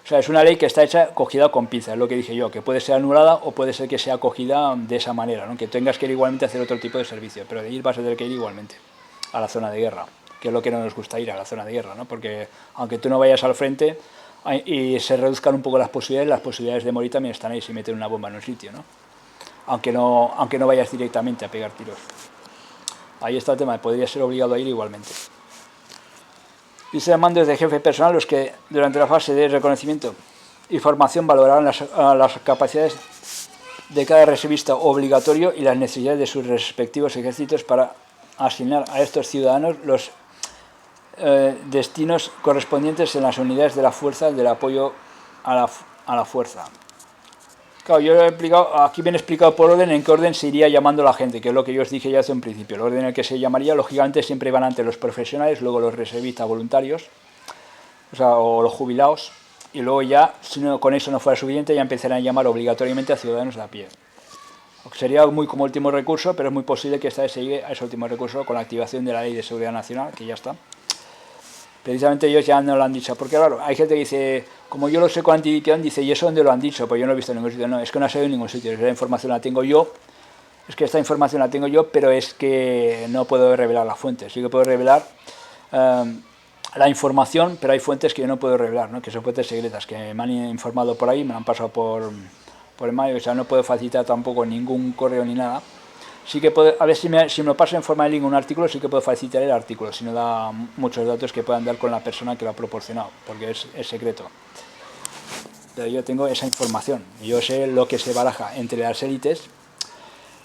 O sea, es una ley que está hecha, cogida con pinzas, es lo que dije yo, que puede ser anulada o puede ser que sea cogida de esa manera, ¿no? Que tengas que ir igualmente a hacer otro tipo de servicio, pero de ir vas a tener que ir igualmente a la zona de guerra, que es lo que no nos gusta ir, a la zona de guerra, ¿no? Porque aunque tú no vayas al frente y se reduzcan un poco las posibilidades de morir también están ahí si meten una bomba en un sitio, ¿no? Aunque no vayas directamente a pegar tiros. Ahí está el tema, podría ser obligado a ir igualmente. Y serán mandos de jefe personal los que durante la fase de reconocimiento y formación valorarán las capacidades de cada reservista obligatorio y las necesidades de sus respectivos ejércitos para asignar a estos ciudadanos los destinos correspondientes en las unidades de la fuerza del apoyo a la fuerza. Claro, yo he explicado, aquí viene explicado por orden en qué orden se iría llamando la gente, que es lo que yo os dije ya hace un principio. El orden en el que se llamaría, lógicamente, siempre van antes los profesionales, luego los reservistas voluntarios, o los jubilados, y luego ya, si con eso no fuera suficiente, ya empezarán a llamar obligatoriamente a ciudadanos de a pie. Sería muy como último recurso, pero es muy posible que esta vez se llegue a ese último recurso con la activación de la Ley de Seguridad Nacional, que ya está. Precisamente ellos ya no lo han dicho, porque claro, hay gente que dice, como yo lo sé con anticipación, dice, ¿y eso dónde lo han dicho? Pues yo no he visto en ningún sitio. No, es que no ha salido en ningún sitio, esta información la tengo yo, pero es que no puedo revelar la fuente. Sí que puedo revelar la información, pero hay fuentes que yo no puedo revelar, ¿no? Que son fuentes secretas, que me han informado por ahí, me han pasado por el mail, o sea, no puedo facilitar tampoco ningún correo ni nada. Sí que puedo, a ver si me lo pasa en forma de link un artículo, sí que puedo facilitar el artículo, si no da muchos datos que puedan dar con la persona que lo ha proporcionado, porque es secreto. Pero yo tengo esa información, yo sé lo que se baraja entre las élites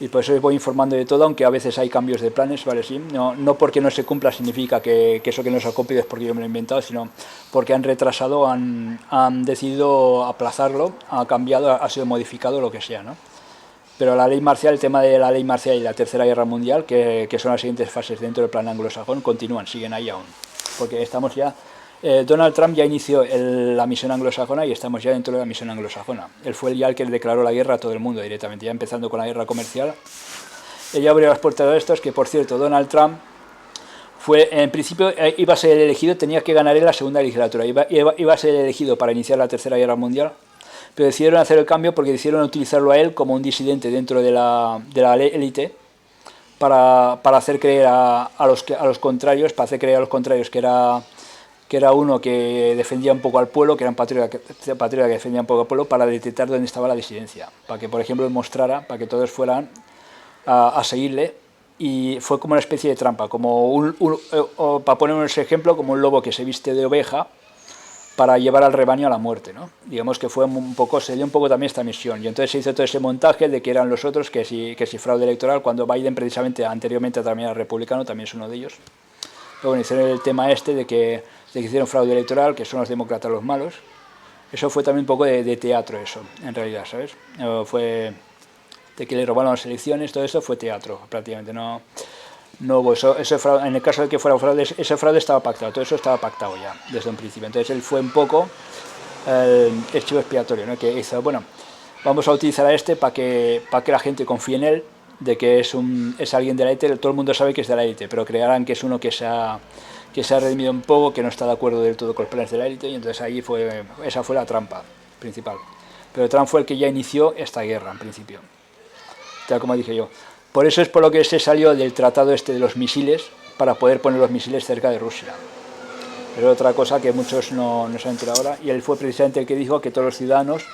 y por eso os voy informando de todo, aunque a veces hay cambios de planes, ¿vale? Sí, no porque no se cumpla significa que eso que no se ha cumplido es porque yo me lo he inventado, sino porque han retrasado, han decidido aplazarlo, ha cambiado, ha sido modificado, lo que sea, ¿no? Pero la ley marcial, el tema de la ley marcial y la Tercera Guerra Mundial, que son las siguientes fases dentro del plan anglosajón, continúan, siguen ahí aún. Porque estamos ya... Donald Trump ya inició la misión anglosajona y estamos ya dentro de la misión anglosajona. Él fue ya el que le declaró la guerra a todo el mundo directamente, ya empezando con la guerra comercial. Ella abrió las puertas de estos, que por cierto, Donald Trump fue, en principio, iba a ser elegido, tenía que ganar en la segunda legislatura, iba a ser elegido para iniciar la Tercera Guerra Mundial, pero decidieron hacer el cambio porque decidieron utilizarlo a él como un disidente dentro de la élite para hacer creer a los contrarios, que era que era uno que defendía un poco al pueblo, que era un patriota que defendía un poco al pueblo, para detectar dónde estaba la disidencia, para que, por ejemplo, mostrara, para que todos fueran a seguirle, y fue como una especie de trampa, como para poner un ejemplo, como un lobo que se viste de oveja para llevar al rebaño a la muerte, ¿no? Digamos que fue un poco, se dio un poco también esta misión, y entonces se hizo todo ese montaje de que eran los otros, que si fraude electoral, cuando Biden precisamente anteriormente también era republicano, también es uno de ellos. Pero bueno, hicieron el tema este de que hicieron fraude electoral, que son los demócratas los malos. Eso fue también un poco de teatro, eso, en realidad, ¿sabes? Fue de que le robaron las elecciones, todo eso fue teatro, prácticamente. No hubo ese fraude, en el caso de que fuera un fraude, ese fraude estaba pactado, todo eso estaba pactado ya, desde un principio. Entonces él fue un poco el chivo expiatorio, ¿no? Que hizo, bueno, vamos a utilizar a este para que la gente confíe en él, de que es alguien de la élite. Todo el mundo sabe que es de la élite, pero creerán que es uno que se ha redimido un poco, que no está de acuerdo del todo con los planes de la élite, y entonces ahí esa fue la trampa principal. Pero Trump fue el que ya inició esta guerra, en principio, tal como dije yo. Por eso es por lo que se salió del tratado este de los misiles, para poder poner los misiles cerca de Rusia. Pero otra cosa que muchos no se han enterado ahora, y él fue precisamente el que dijo que todos los ciudadanos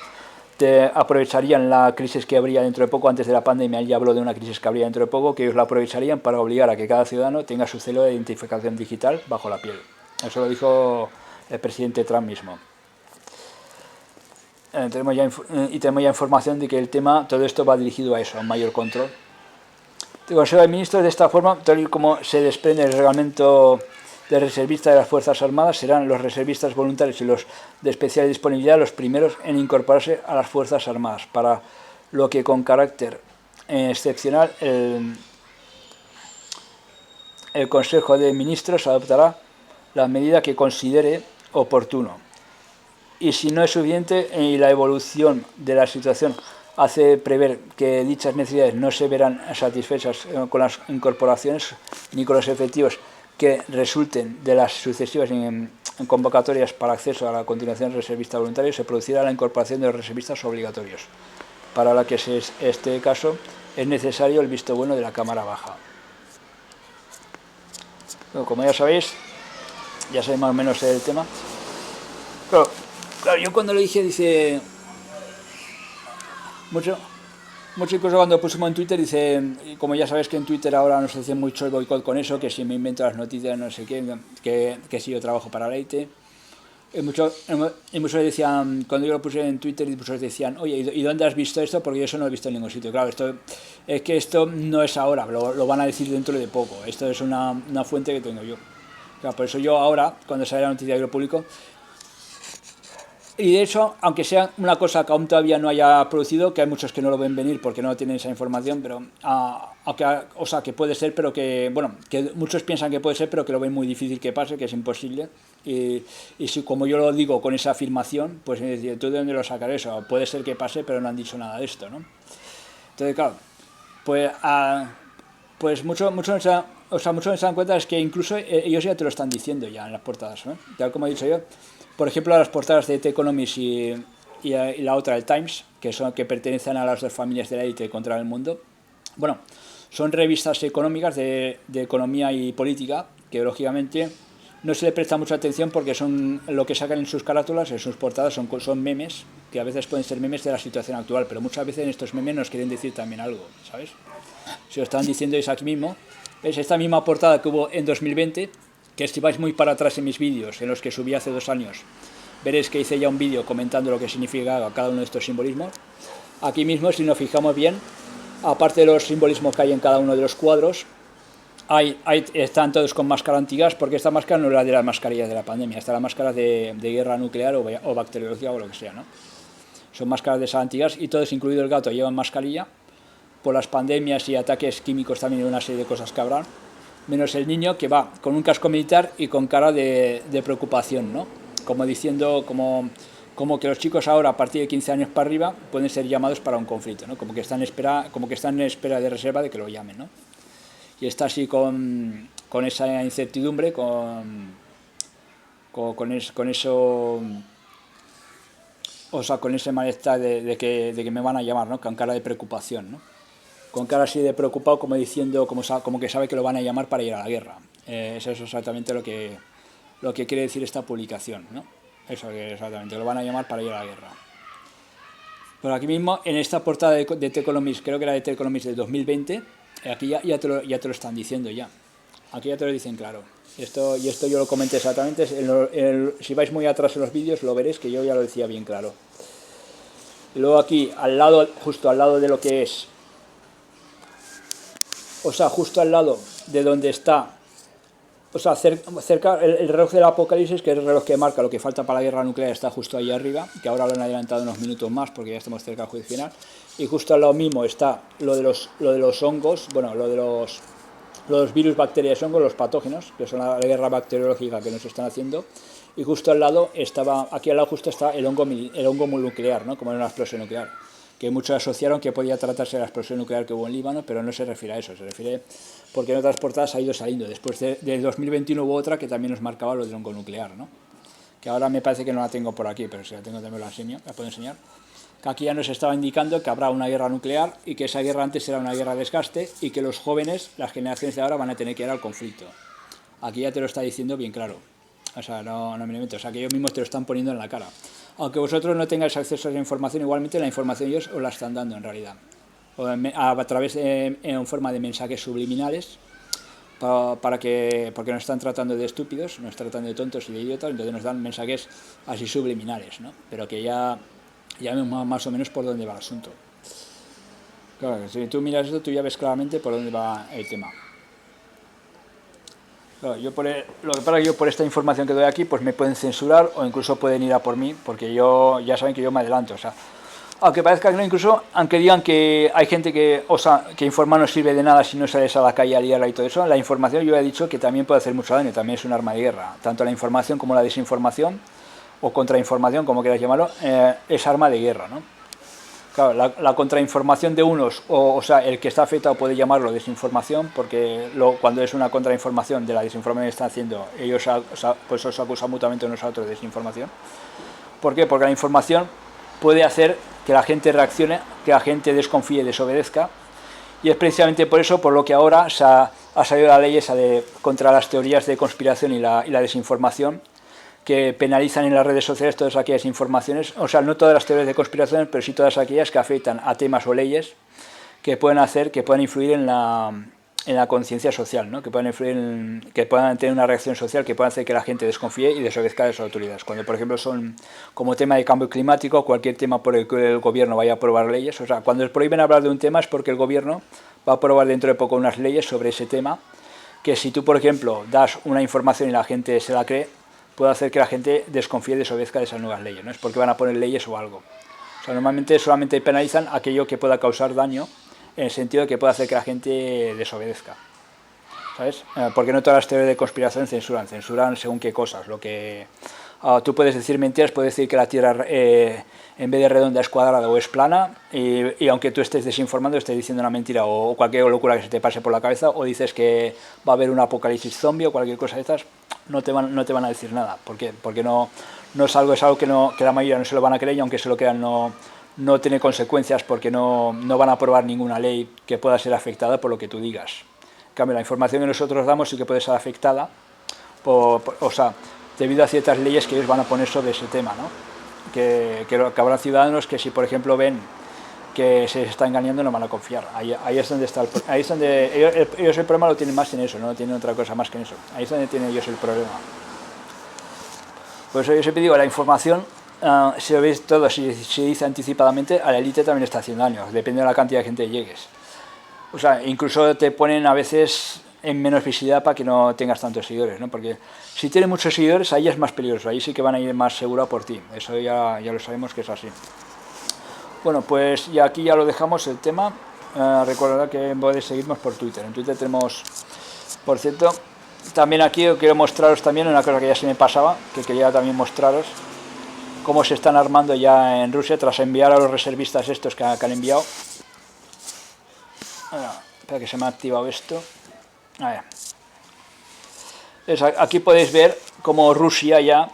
aprovecharían la crisis que habría dentro de poco. Antes de la pandemia él ya habló de una crisis que habría dentro de poco, que ellos la aprovecharían para obligar a que cada ciudadano tenga su cédula de identificación digital bajo la piel. Eso lo dijo el presidente Trump mismo. Tenemos ya información de que el tema, todo esto va dirigido a eso, a un mayor control. El Consejo de Ministros, de esta forma, tal y como se desprende del reglamento de reservistas de las Fuerzas Armadas, serán los reservistas voluntarios y los de especial disponibilidad los primeros en incorporarse a las Fuerzas Armadas, para lo que con carácter excepcional el Consejo de Ministros adoptará la medida que considere oportuno. Y si no es suficiente y la evolución de la situación hace prever que dichas necesidades no se verán satisfechas con las incorporaciones ni con los efectivos que resulten de las sucesivas convocatorias para acceso a la continuación reservista voluntario, se producirá la incorporación de los reservistas obligatorios, para la que este caso es necesario el visto bueno de la Cámara Baja. Bueno, como ya sabéis más o menos el tema. Claro, yo cuando lo dije, dice... Mucho incluso cuando pusimos en Twitter, dice, como ya sabes que en Twitter ahora nos hace mucho el boicot con eso, que si me invento las noticias, no sé qué, que si yo trabajo para Leite. Y muchos decían, cuando yo lo puse en Twitter, muchos decían, oye, ¿y dónde has visto esto? Porque yo eso no lo he visto en ningún sitio. Claro, esto no es ahora, lo van a decir dentro de poco. Esto es una fuente que tengo yo. Claro, por eso yo ahora, cuando sale la noticia, yo lo publico. Y de hecho, aunque sea una cosa que aún todavía no haya producido, que hay muchos que no lo ven venir porque no tienen esa información, pero que puede ser, pero que, bueno, que muchos piensan que puede ser, pero que lo ven muy difícil que pase, que es imposible. Y si, como yo lo digo con esa afirmación, pues es decir, ¿tú de dónde lo sacaré eso? Puede ser que pase, pero no han dicho nada de esto, ¿no? Entonces, claro, pues muchos se dan cuenta es que incluso ellos ya te lo están diciendo ya en las portadas, ¿no? Tal como he dicho yo. Por ejemplo, las portadas de The Economist y la otra, el Times, que pertenecen a las dos familias de la élite contra el mundo. Bueno, son revistas económicas de economía y política, que lógicamente no se le presta mucha atención porque son lo que sacan en sus carátulas, en sus portadas, son memes, que a veces pueden ser memes de la situación actual, pero muchas veces en estos memes nos quieren decir también algo, ¿sabes? Si lo están diciendo es aquí mismo. Es esta misma portada que hubo en 2020, que si vais muy para atrás en mis vídeos, en los que subí hace 2 años, veréis que hice ya un vídeo comentando lo que significa cada uno de estos simbolismos. Aquí mismo, si nos fijamos bien, aparte de los simbolismos que hay en cada uno de los cuadros, están todos con máscara antigas, porque esta máscara no es la de las mascarillas de la pandemia, esta es la máscara de guerra nuclear o bacteriología o lo que sea, ¿no? Son máscaras de esas antigas y todos, incluido el gato, llevan mascarilla por las pandemias y ataques químicos también, y una serie de cosas que habrán, menos el niño, que va con un casco militar y con cara de preocupación, ¿no? Como diciendo, como que los chicos ahora, a partir de 15 años para arriba, pueden ser llamados para un conflicto, ¿no? Como que están en espera de reserva de que lo llamen, ¿no? Y está así con esa incertidumbre, con eso, o sea, con ese malestar de que me van a llamar, ¿no? Con cara de preocupación, ¿no? Con cara así de preocupado, como diciendo, como que sabe que lo van a llamar para ir a la guerra. Eso es exactamente lo que lo que quiere decir esta publicación, ¿no? Eso exactamente, lo van a llamar para ir a la guerra. Pero aquí mismo, en esta portada de The Economist, creo que era de The Economist del 2020, aquí ya te lo están diciendo ya. Aquí ya te lo dicen claro. Y esto yo lo comenté exactamente. Si vais muy atrás en los vídeos, lo veréis que yo ya lo decía bien claro. Y luego aquí, justo al lado de lo que es, o sea, justo al lado de donde está, o sea, cerca el reloj del apocalipsis, que es el reloj que marca lo que falta para la guerra nuclear, está justo ahí arriba, que ahora lo han adelantado unos minutos más porque ya estamos cerca del juicio final. Y justo al lado mismo está lo de los hongos, bueno, lo de los virus, bacterias, hongos, los patógenos, que son la guerra bacteriológica que nos están haciendo. Y justo al lado aquí al lado justo está el hongo nuclear, ¿no? Como en una explosión nuclear, que muchos asociaron que podía tratarse de la explosión nuclear que hubo en Líbano, pero no se refiere a eso, se refiere porque en otras portadas ha ido saliendo. Después de 2021 hubo otra que también nos marcaba lo del hongo nuclear, ¿no? Que ahora me parece que no la tengo por aquí, pero si la tengo también la puedo enseñar. Que aquí ya nos estaba indicando que habrá una guerra nuclear y que esa guerra antes era una guerra de desgaste y que los jóvenes, las generaciones de ahora, van a tener que ir al conflicto. Aquí ya te lo está diciendo bien claro. O sea, no me lo invento. O sea, que ellos mismos te lo están poniendo en la cara. Aunque vosotros no tengáis acceso a esa información, igualmente la información ellos os la están dando en realidad. A través en forma de mensajes subliminales, porque nos están tratando de estúpidos, nos tratan de tontos y de idiotas, entonces nos dan mensajes así subliminales, ¿no? Pero que ya vemos más o menos por dónde va el asunto. Claro, si tú miras esto, tú ya ves claramente por dónde va el tema. Claro, lo que pasa es que yo por esta información que doy aquí, pues me pueden censurar o incluso pueden ir a por mí, porque ya saben que yo me adelanto, o sea, aunque parezca que no, incluso, aunque digan que hay gente que informar no sirve de nada si no sales a la calle a liarla y todo eso, la información yo he dicho que también puede hacer mucho daño, también es un arma de guerra, tanto la información como la desinformación, o contrainformación, como quieras llamarlo, es arma de guerra, ¿no? Claro, la contrainformación de unos, o sea, el que está afectado puede llamarlo desinformación, porque cuando es una contrainformación de la desinformación que están haciendo, ellos pues os acusan mutuamente unos a otros de desinformación. ¿Por qué? Porque la información puede hacer que la gente reaccione, que la gente desconfíe y desobedezca, y es precisamente por eso por lo que ahora ha salido la ley esa contra las teorías de conspiración y la desinformación, que penalizan en las redes sociales todas aquellas informaciones, o sea, no todas las teorías de conspiración, pero sí todas aquellas que afectan a temas o leyes que pueden influir en la conciencia social, ¿no? Que puedan que puedan tener una reacción social, que puedan hacer que la gente desconfíe y desobedezca a las autoridades. Cuando, por ejemplo, son como tema de cambio climático, cualquier tema por el que el gobierno vaya a aprobar leyes, o sea, cuando les prohíben hablar de un tema es porque el gobierno va a aprobar dentro de poco unas leyes sobre ese tema, que si tú, por ejemplo, das una información y la gente se la cree, puede hacer que la gente desconfíe y desobedezca de esas nuevas leyes, ¿no? Es porque van a poner leyes o algo. O sea, normalmente solamente penalizan aquello que pueda causar daño, en el sentido de que pueda hacer que la gente desobedezca, ¿sabes? Porque no todas las teorías de conspiración censuran según qué cosas. Tú puedes decir mentiras, puedes decir que la Tierra en vez de redonda es cuadrada o es plana, y aunque tú estés desinformando, estés diciendo una mentira o cualquier locura que se te pase por la cabeza, o dices que va a haber un apocalipsis zombie o cualquier cosa de estas, no te van a decir nada. ¿Por qué? Porque es algo que la mayoría no se lo van a creer, y aunque se lo crean no tiene consecuencias, porque no van a aprobar ninguna ley que pueda ser afectada por lo que tú digas. En cambio, la información que nosotros damos sí que puede ser afectada debido a ciertas leyes que ellos van a poner sobre ese tema, ¿no? Que habrá ciudadanos que, si por ejemplo ven que se está engañando, no van a confiar. Ahí es donde está ellos el problema lo tienen más en eso, no tienen otra cosa más que en eso. Ahí es donde tienen ellos el problema. Por eso yo siempre digo, la información, si lo veis todo, si se dice anticipadamente, a la élite también está haciendo daño, depende de la cantidad de gente que llegues. O sea, incluso te ponen a veces en menos visibilidad para que no tengas tantos seguidores, ¿no? Porque si tienes muchos seguidores, ahí es más peligroso, ahí sí que van a ir más seguro por ti. Eso ya lo sabemos que es así. Bueno, pues ya aquí ya lo dejamos el tema. Recordad que podéis seguirnos por Twitter. En Twitter tenemos, por cierto, también aquí quiero mostraros también una cosa que ya se me pasaba, que quería también mostraros cómo se están armando ya en Rusia tras enviar a los reservistas estos que han enviado. Espera que se me ha activado esto. Aquí podéis ver cómo Rusia ya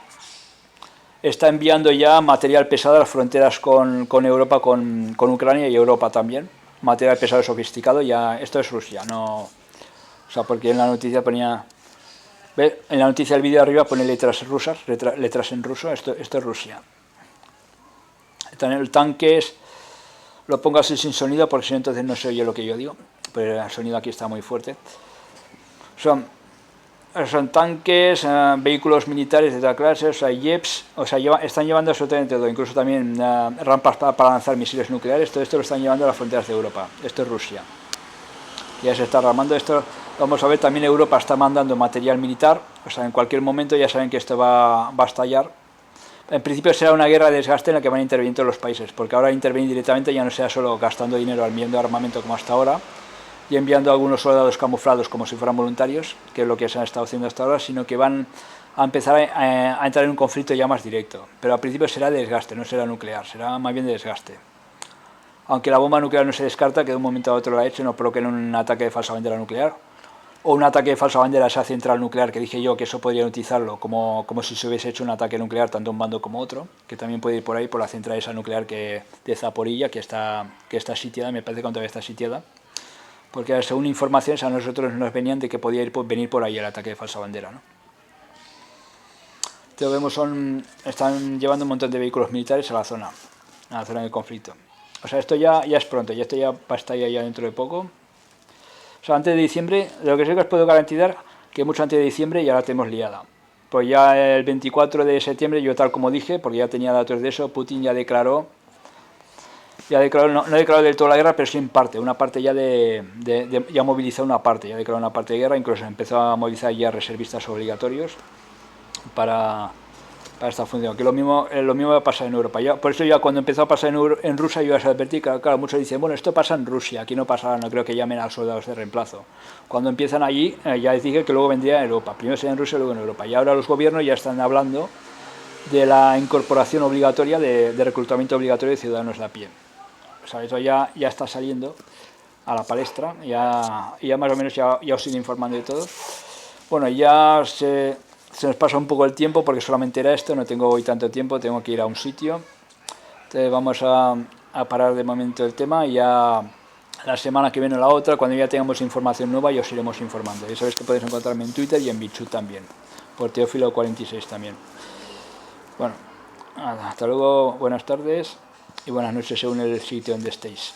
está enviando ya material pesado a las fronteras con Europa, con Ucrania y Europa también. Material pesado sofisticado, ya esto es Rusia, no... O sea, porque en la noticia ponía ¿Ve? En la noticia del vídeo de arriba pone letras rusas, letras en ruso, esto es Rusia. El tanque lo pongo así sin sonido porque si no entonces no se oye lo que yo digo, pero el sonido aquí está muy fuerte. Son tanques, vehículos militares de toda clase, o sea, jeeps, o sea, están llevando absolutamente todo, incluso también rampas para lanzar misiles nucleares, todo esto lo están llevando a las fronteras de Europa. Esto es Rusia. Ya se está armando esto, vamos a ver, también Europa está mandando material militar, o sea, en cualquier momento ya saben que esto va a estallar. En principio será una guerra de desgaste en la que van a intervenir todos los países, porque ahora intervenir directamente ya no sea solo gastando dinero enviando armamento como hasta ahora, y enviando a algunos soldados camuflados como si fueran voluntarios, que es lo que se han estado haciendo hasta ahora, sino que van a empezar a entrar en un conflicto ya más directo. Pero al principio será de desgaste, no será nuclear, será más bien de desgaste. Aunque la bomba nuclear no se descarta que de un momento a otro la echen o provoquen un ataque de falsa bandera nuclear, o un ataque de falsa bandera a esa central nuclear, que dije yo que eso podrían utilizarlo como si se hubiese hecho un ataque nuclear tanto un bando como otro, que también puede ir por ahí, por la central esa nuclear de Zaporilla, que está sitiada, me parece que todavía está sitiada. Porque según informaciones a nosotros nos venían de que podía venir por ahí el ataque de falsa bandera, ¿no? Entonces vemos, están llevando un montón de vehículos militares a la zona del conflicto. O sea, esto ya es pronto, esto ya va a estar ya dentro de poco. O sea, antes de diciembre, lo que sí que os puedo garantizar, que mucho antes de diciembre ya la tenemos liada. Pues ya el 24 de septiembre, yo tal como dije, porque ya tenía datos de eso, Putin ya declaró, no declaró del todo la guerra, pero sí en parte, una parte ya ya movilizó una parte, ya declaró una parte de guerra, incluso empezó a movilizar ya reservistas obligatorios para esta función, que lo mismo va a pasar en Europa. Por eso ya cuando empezó a pasar en Rusia yo ya se advertí, claro, muchos dicen, bueno, esto pasa en Rusia, aquí no pasa, no creo que llamen a soldados de reemplazo. Cuando empiezan allí, ya les dije que luego vendría en Europa, primero sería en Rusia y luego en Europa. Y ahora los gobiernos ya están hablando de la incorporación obligatoria, de reclutamiento obligatorio de ciudadanos de a pie. O sea, eso ya está saliendo a la palestra, ya más o menos ya os iré informando de todo. Bueno, ya se nos pasa un poco el tiempo porque solamente era esto, no tengo hoy tanto tiempo, tengo que ir a un sitio. Entonces vamos a parar de momento el tema y ya la semana que viene o la otra, cuando ya tengamos información nueva, ya os iremos informando. Ya sabéis que podéis encontrarme en Twitter y en Bichut también, por Teófilo46 también. Bueno, hasta luego, buenas tardes y buenas noches según el sitio donde estéis.